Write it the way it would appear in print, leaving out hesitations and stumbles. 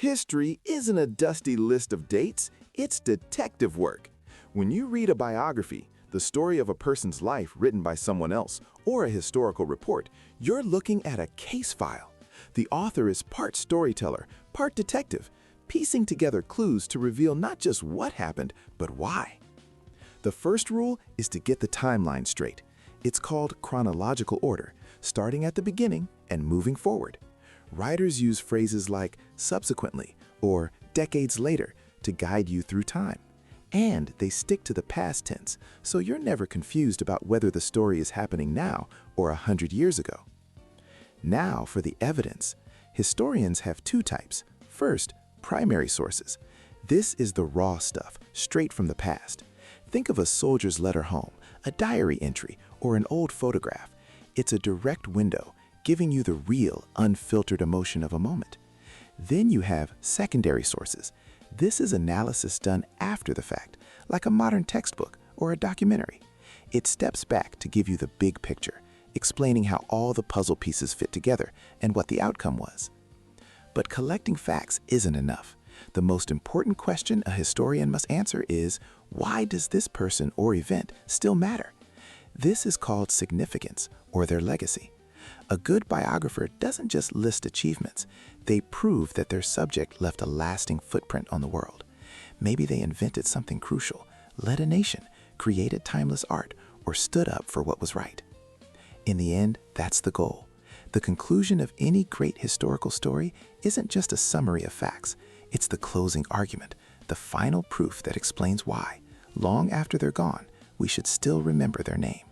History isn't a dusty list of dates, it's detective work. When you read a biography, the story of a person's life written by someone else, or a historical report, you're looking at a case file. The author is part storyteller, part detective, piecing together clues to reveal not just what happened, but why. The first rule is to get the timeline straight. It's called chronological order, starting at the beginning and moving forward. Writers use phrases like subsequently or decades later to guide you through time. And they stick to the past tense, so you're never confused about whether the story is happening now or 100 years ago. Now for the evidence. Historians have two types. First, primary sources. This is the raw stuff, straight from the past. Think of a soldier's letter home, a diary entry, or an old photograph. It's a direct window, giving you the real, unfiltered emotion of a moment. Then you have secondary sources. This is analysis done after the fact, like a modern textbook or a documentary. It steps back to give you the big picture, explaining how all the puzzle pieces fit together and what the outcome was. But collecting facts isn't enough. The most important question a historian must answer is, why does this person or event still matter? This is called significance, or their legacy. A good biographer doesn't just list achievements. They prove that their subject left a lasting footprint on the world. Maybe they invented something crucial, led a nation, created timeless art, or stood up for what was right. In the end, that's the goal. The conclusion of any great historical story isn't just a summary of facts. It's the closing argument, the final proof that explains why, long after they're gone, we should still remember their name.